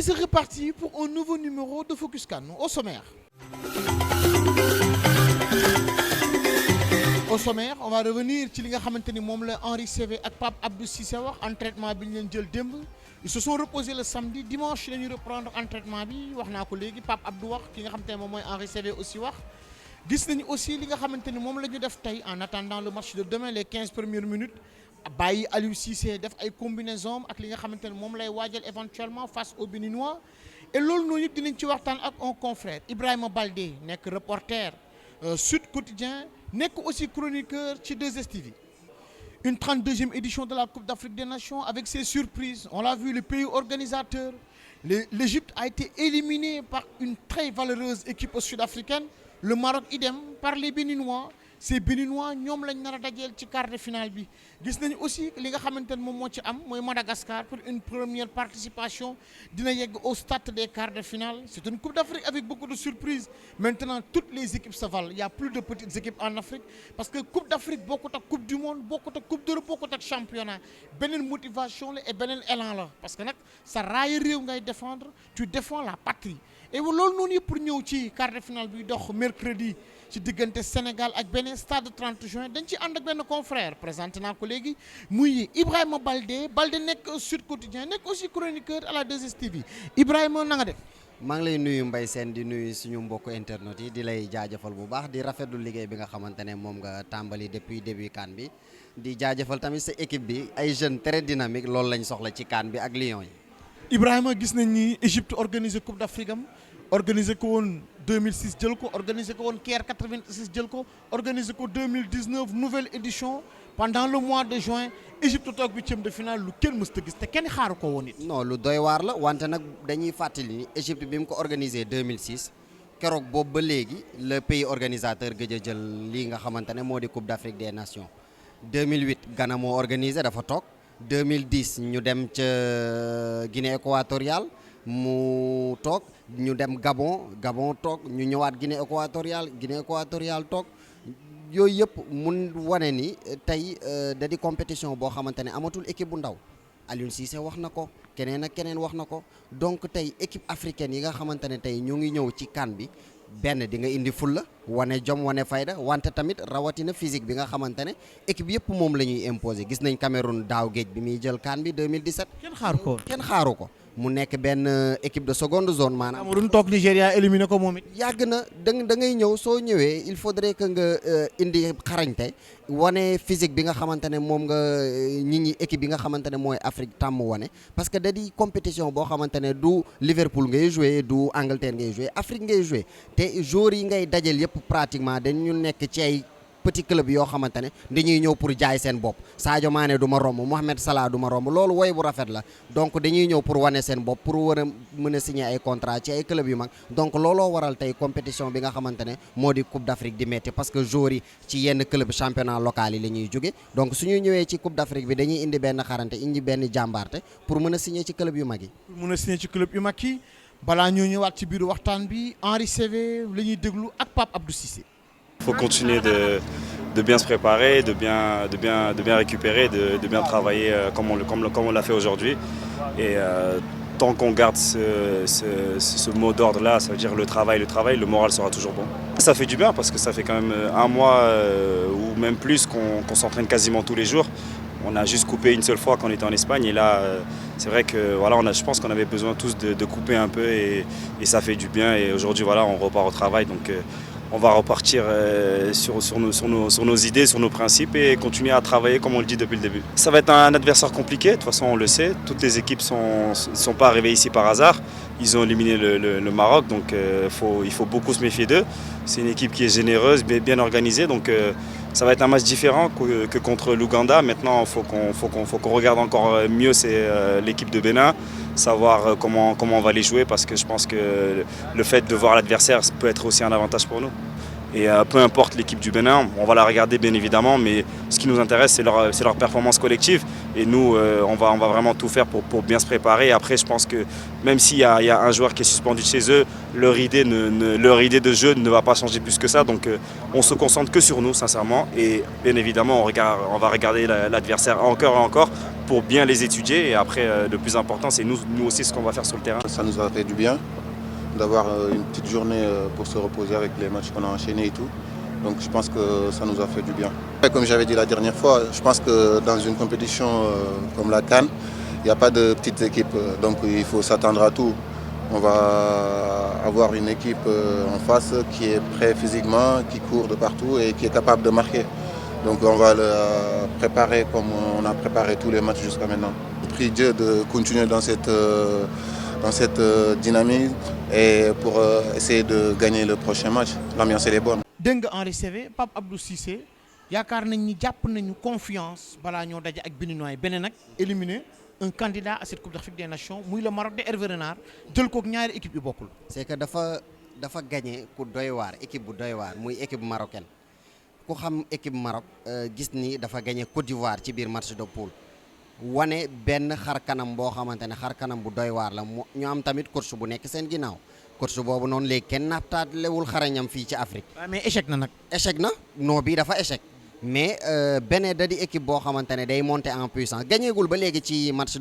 c'est reparti pour un nouveau numéro de Focus CAN. Au sommaire. Au sommaire, on va revenir sur ce que Henri Saivet et Pape Abdou Cissé wax entraînement bi ñu leen jël démb. Ils se sont reposés le samedi, dimanche la ñu reprendre entraînement bi wax naa ko léegi Pape Abdou wax ki nga xamante ne moom mooy Henri Saivet aussi wax. Gis nañu aussi li nga xamante ni moom la ñu def tey en attendant le match de demain les 15 premières minutes bàyyi Aliou Cissé def ay combinaison ak li nga xamante ne moom lay waajal éventuellement face aux Béninois. Et loolu noonu yëpp dinañ ci waxtaan ak un confrère Ibrahima Baldé nekk reporter Sud Quotidien nekk aussi chroniqueur ci 2STV. Une 32e édition de la Coupe d'Afrique des Nations avec ses surprises. On l'a vu, le pays organisateur. L'Égypte a été éliminée par une très valeureuse équipe sud-africaine. Le Maroc idem par les Béninois. Ces Béninois ñoom lañ nar a dajeel ci quart de finale bi. Gis nañu aussi li nga xamante ne moom moo ci am mooy Madagascar pour une première participation dina yegg au stade des quarts de finale. C'est une Coupe d'Afrique avec beaucoup de surprises. Maintenant toutes les équipes se valent. Il y a plus de petites équipes en Afrique parce que Coupe d'Afrique bokkut ak Coupe du monde bokkut ak Coupe d'Europe bokkut ak championnat. Beneen motivation la et beneen élan la parce que nag sa raaya réew ngay défendre tu défends la patrie. Et loolu noonu yëpp pour ñëw ci quart de finale bi dox mercredi ci diggante Sénégal ak beneen stade 30 juin dañ ci ànd ak benn confrère présenté naa ko léegi muy Ibrahima Baldé nekk Sud Quotidien nekk aussi chroniqueur à la 2STV Ibrahima na nga def. maa ngi lay nuyu Mbaye Sène di nuyu suñu mbokku internet yi di lay jaajëfal bu baax di rafetlu liggéey bi nga xamante ne moom nga tàmbali depuis début CAN bi di jaajëfal tamit sa équipe bi ay jeunes très dynamique loolu lañ soxla ci CAN bi ak Lions yi. Ibrahima gis nañ ni Égypte organisé Coupe d'Afrique am organisé ko woon 2006 jël ko organisé ko woon Caire 86 jël ko organisé ko 2019 nouvelle édition pendant le mois de juin Égypte toog huitième de finale lu kenn mës a gis te kenn xaaru ko woon it. non lu doy waar la wante nag dañuy fàttali ni Égypte bi mu ko organisé 2006 keroog boobu ba léegi le pays organisateur gëj a jël lii nga xamante ne moo di Coupe d'Afrique des Nations 2008 Ghana moo organisé dafa toog 2010 ñu dem ca Guinée équatoriale mu toog ñu dem Gabon toog ñu ñëwaat Guinée équatoriale toog yooyu yëpp mun wane ni tey da di compétition boo xamante ne amatul équipe bu ndaw Aliou Cissé wax na ko keneen ak keneen wax na ko donc tey équipe africaine yi nga xamante ne tey ñu ngi ñëw ci CAN bi benn di nga indi fulla wane jom wane fayda wante tamit rawatina physique bi nga xamante ne équipe yëpp moom la ñuy imposer gis nañ Cameroun daaw géej bi muy jël CAN bi 2017. kenn xaaru ko mu nekk benn équipe de seconde zone maanaam. Cameroun toog Nigéria éliminé ko moom it. yàgg na da ngay ñëw soo ñëwee il faudrait que nga indi xarañte wane physique bi nga xamante ne moom nga ñi équipe bi nga xamante ne mooy Afrique tàmm wane parce que da di compétition boo xamante ne du Liverpool ngay joué du Angleterre ngay joué Afrique ngay joué te joueurs yi ngay dajal yëpp pratiquement dañu nekk ci ay petit club yoo xamante ne dañuy ñëw pour jaay seen bopp Sadio Mané du ma romb Mohamed Salah du ma romb loolu woy bu rafet la donc dañuy ñëw pour wane seen bopp pour war a mën a signer ay contrat ci ay club yu mag donc looloo waral tey compétition bi nga xamante ne moo di Coupe d'Afrique di metti parce que joueurs yi ci yenn club championnat local yi la ñuy jóge donc suñuy ñëwee ci Coupe d'Afrique bi dañuy indi benn xarante indi benn jàmbaarte pour mën a signer ci club yu mag yi. pour mën a signer ci club yu mag yi balaa ñoo ñëwaat ci biir waxtaan bi Henri Saivet la ñuy déglu ak Pape Abdou Cissé. Il faut continuer de bien se préparer, de bien récupérer, de bien travailler comme on l'a fait aujourd'hui. Et tant qu'on garde ce mot d'ordre-là, ça veut dire le travail, le moral sera toujours bon. Ça fait du bien parce que ça fait quand même un mois ou même plus qu'on s'entraîne quasiment tous les jours. On a juste coupé une seule fois quand on était en Espagne et là c'est vrai que voilà, je pense qu'on avait besoin tous de couper un peu et ça fait du bien et aujourd'hui voilà, on repart au travail donc on va repartir sur nos idées, sur nos principes et continuer à travailler comme on le dit depuis le début. Ça va être un adversaire compliqué, de toute façon on le sait, toutes les équipes ne sont pas arrivées ici par hasard, ils ont éliminé le Maroc donc il faut beaucoup se méfier d'eux. C'est une équipe qui est généreuse, bien organisée donc ça va être un match différent que contre l'Ouganda. Maintenant il faut qu'on regarde encore mieux l'équipe de Bénin, savoir comment on va les jouer parce que je pense que le fait de voir l'adversaire peut être aussi un avantage pour nous. Et peu importe l'équipe du Bénin, on va la regarder bien évidemment, mais ce qui nous intéresse c'est leur performance collective. Et nous, on va vraiment tout faire pour bien se préparer. Et après, je pense que même s'il y a un joueur qui est suspendu de chez eux, leur idée de jeu ne va pas changer plus que ça. Donc on se concentre que sur nous, sincèrement. Et bien évidemment, on va regarder l'adversaire encore et encore pour bien les étudier. Et après, le plus important, c'est nous aussi ce qu'on va faire sur le terrain. Ça nous a fait du bien d'avoir une petite journée pour se reposer avec les matchs qu'on a enchaînés et tout. Donc je pense que ça nous a fait du bien. Et comme j'avais dit la dernière fois, je pense que dans une compétition comme la CAN, il n'y a pas de petites équipes. Donc il faut s'attendre à tout. On va avoir une équipe en face qui est prête physiquement, qui court de partout et qui est capable de marquer. Donc on va le préparer comme on a préparé tous les matchs jusqu'à maintenant. Je prie Dieu de continuer dans cette dynamique et pour essayer de gagner le prochain match. L'ambiance elle est bonne. dégg nga Henri Saivet Pape Abdou Cissé yaakaar nañ ni jàpp nañu confiance balaa ñoo daje ak Béninois yi beneen nag éliminé un candidat à cette Coupe d'Afrique des Nations muy le Maroc de Hervé Renard jël kook ñaari équipe yu bokkul. c'est que dafa gagné ku doy waar équipe bu doy waar muy équipe marocaine ku xam équipe Maroc gis ni dafa gagné Côte d'Ivoire ci biir match de poule wane benn xar kanam boo xamante ne xar kanam bu doy waar la ñu am tamit coach bu nekk seen ginnaaw coach boobu noonu léegi kenn nattaalewul xarañam fii ci Afrique. waaw mais échec na nag. échec na non bii dafa échec mais beneen da di équipe boo xamante ne day monter en puissance gagnéegul ba léegi ci match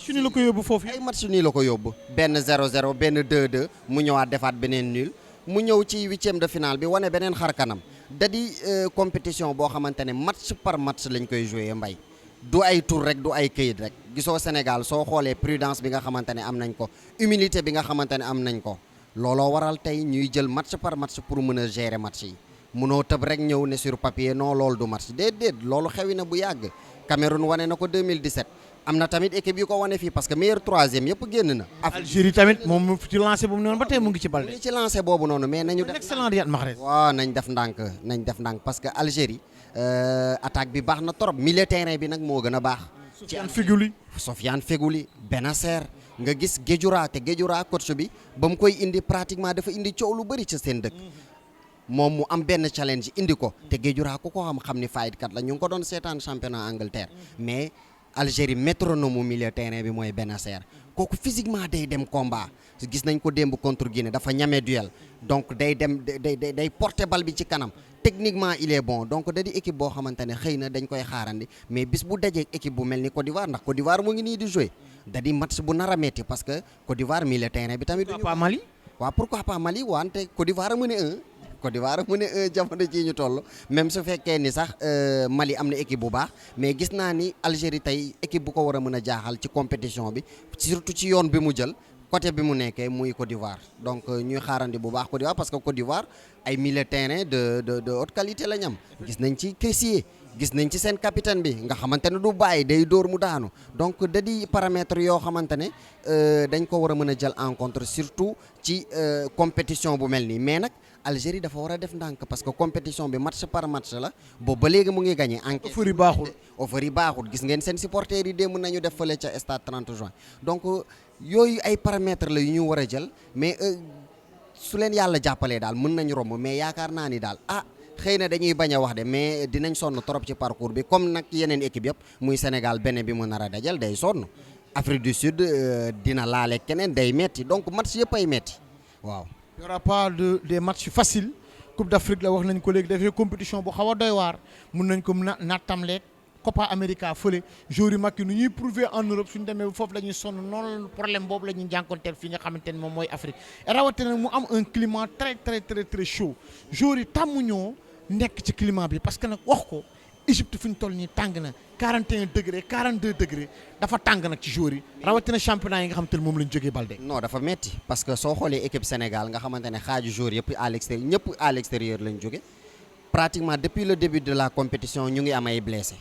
ni la ko yóbbu foofu. ay match nii la ko yóbbu benn 0-0 benn 2-2 mu ñëwaat defaat beneen nul mu ñëw ci huitième de finale bi wane beneen xar kanam da di compétition boo xamante ne match par match lañ koy joué mbay. du ay tour rek du ay këyit rek gisoo Sénégal soo xoolee prudence bi nga xamante ne am nañ ko humilité bi nga xamante ne am nañ ko looloo waral tey ñuy jël match par match pour mën a gérer match yi munoo tëb rek ñëw ne sur papier non loolu du match déedéet loolu xewi na bu yàgg Cameroun wane na ko 2017 am na tamit équipe yu ko wane fii parce que meilleur troisième yëpp génn na. Algérie tamit moom ci lancé boobu noonu ba tey mu ngi ci bal. ci lancé boobu noonu mais nañu def excellent Riyad Mahrez. waaw nañ def ndànk parce que Algérie attaque bi baax na trop milieu terrain bi nag moo gën a baax. Sofiane Feghouli Benacer nga gis Guédioura te Guédioura coach bi ba mu koy indi pratiquement dafa indi coow lu bëri ca seen dëkk. moom mu am benn challenge indi ko te Guédioura ku ko xam ni fayitkat la ñu ngi ko doon seetaan championnat Angleterre mais Algérie métronome milieu terrain bi mooy Benacer kooku physiquement day dem combat gis nañ ko démb contre Guinée dafa ñame duel donc day dem day porter bal bi ci kanam techniquement il est bon donc da di équipe boo xamante ne xëy na dañ koy xaarandi mais bis bu dajee équipe bu mel ni Côte d'Ivoire ndax Côte d'Ivoire mu ngi nii di jouer da di match bu nar a metti parce que Côte d'Ivoire milieu terrain bi tamit. pourquoi pas Mali. waaw pourquoi pas Mali wante Côte d'Ivoire a mën Côte d'Ivoire mu ne jamono jii ñu toll même su fekkee ni sax Mali am na équipe bu baax mais gis naa ni Algérie tey équipe bu ko war a mën a jaaxal ci compétition bi surtout ci yoon bi mu jël côté bi mu nekkee muy Côte d'Ivoire donc ñuy xaarandi bu baax Côte d'Ivoire parce que Côte d'Ivoire ay milieu terrain de haute qualité la ñam gis nañ ci Kessié gis nañ ci seen capitaine bi nga xamante ne du bàyyi day dóor mu daanu donc da di paramètres yoo xamante ne dañ ko war a mën a jël en compte surtout ci compétition bu mel nii mais nag Algérie dafa war a def ndànk parce que compétition bi match par match la boobu ba léegi mu ngi gagné. offre yi baaxul gis ngeen seen supporters yi démb nañu def fële ca stade 30 juin donc yooyu ay paramètres la yu ñu war a jël mais su leen yàlla jàppalee daal mën nañu romb mais yaakaar naa ni daal xëy na dañuy bañ a wax de mais dinañ sonn trop ci parcours bi comme nag yeneen équipe yëpp muy Sénégal Bénin bi mu nar a dajal day sonn Afrique du Sud dina laale keneen day metti donc match yëpp ay metti waaw. Il n'y aura pas des matchs faciles Coupe d'Afrique la wax nañ ko léegi dafay compétition bu xaw a doy waar mun nañ ko nattamleeg Copa America fële joueurs yu mag yi nu ñuy prouver en Europe suñu demee foofu la ñuy sonn noonu problème boobu la ñuy jànkonteel fii nga xamante ne moom mooy Afrique rawatina mu am un climat très chaud joueurs yi tàmmuñoo nekk ci climat bi parce que nag wax ko Égypte fu ñu toll nii tàng na 41 degré 42 degré dafa tàng nag ci joueurs yi rawatina championnat yi nga xamante ne moom lañ jógee Balde. non dafa metti parce que soo xoolee équipe Sénégal nga xamante ne xaaju joueurs yëpp à l'extérieur ñëpp à l'extérieur lañ jóge pratiquement depuis le début de la compétition ñu ngi am ay blessés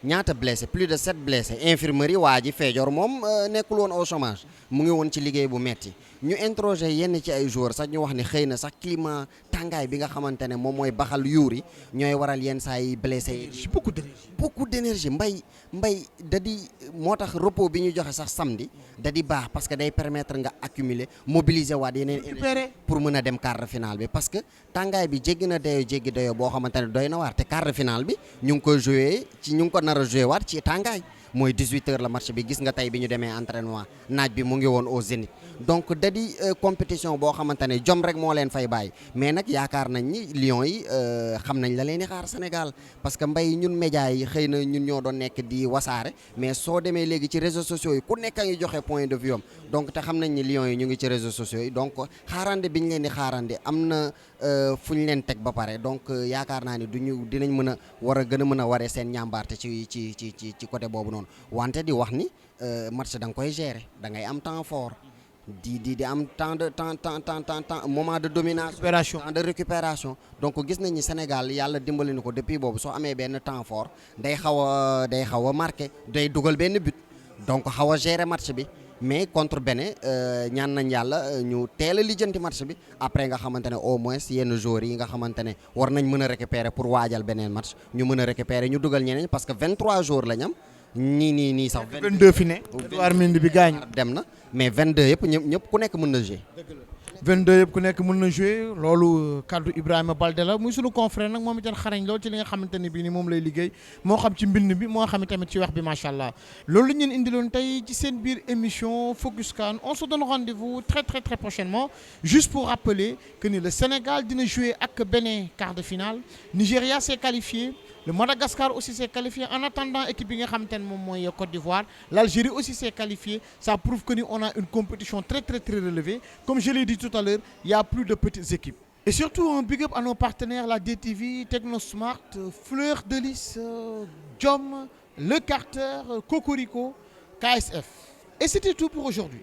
ñaata blessé plus de 7 blessés infirmerie waa ji Feejoor moom nekkul woon au chômage mu ngi woon ci liggéey bu metti ñu interroger yenn ci ay joueurs sax ñu wax ni xëy na sax climat tàngaay bi nga xamante ne moom mooy baxal yuur yi ñooy waral yenn saa yi blessé yi. beaucoup d'énergie mbay da di moo tax repos bi ñu joxe sax samedi da di baax parce que day permettre nga accumuler mobiliser waat yeneen énergie pour mën a dem quart de finale bi parce que tàngaay bi jéggi na dayoo boo xamante ne doy na waar te quart de finale bi ñu ngi ko joué ci ñu ngi ko nar a joué waat ci tàngaay mooy 18h la match bi gis nga tey bi ñu demee entraînement naaj bi mu ngi woon au Zénith donc da di compétition boo xamante ne jom rek moo leen fay bàyyi mais nag yaakaar nañ ni Lions yi xam nañ la leen di xaar Sénégal parce que mbay ñun médias yi xëy na ñun ñoo doon nekk di wasaare mais soo demee léegi ci réseaux sociaux yi ku nekk a ngi joxe point de vue am donc te xam nañ ni Lions yi ñu ngi ci réseaux sociaux yi donc xaarande bi ñu leen di xaarande am na fu ñu leen teg ba pare donc yaakaar naa ni dinañ mën a war a gën a mën a waree seen ñàmbaarte ci côté boobu noonu wante di wax ni match da nga koy gérer da ngay am temps fort di am temps moment de domination temps de récupération donc gis nañ ni Sénégal yàlla dimbali na ko depuis boobu soo amee benn temps fort day xaw a marqué day dugal benn but donc xaw a gérer match bi mais contre Bénin ñaan nañ yàlla ñu teel a lijjanti match bi après nga xamante ne au moins yenn joueurs yi nga xamante ne war nañ mën a récupérer pour waajal beneen match ñu mën a récupérer ñu dugal ñeneen parce que 23 jours lañ am nii sax. 22 fi ne. Edouard Mendy bi gaañ. dem na mais 22 yëpp ñëpp ku nekk mën na jouer. 22 yëpp ku nekk mën na jouer loolu kaddu Ibrahima Baldé la muy sunu confrère nag moom itam xarañ lool ci li nga xamante ne bii ni moom lay liggéey moo xam ci mbind bi moo xam tamit ci wax bi macha allah loolu la ñu leen indiloon tey ci seen biir émission Focus CAN on se donne rendez-vous très très très prochainement juste pour rappeler que ni le Sénégal dina jouer ak Bénin quart de finale Nigéria s'est qualifié. Le Madagascar aussi s'est qualifié en attendant équipe bi nga xamante ne moom mooy Côte d'Ivoire l'Algérie aussi s'est qualifiée ça prouve que ni on a une compétition très très très relevée comme je l'ai dit tout à l'heure il y a plus de petites équipes et surtout un big up à nos partenaires la DTV, Technosmart, Fleur de Lys, Jom, Le Carter, Cocorico, KSF et c'était tout pour aujourd'hui.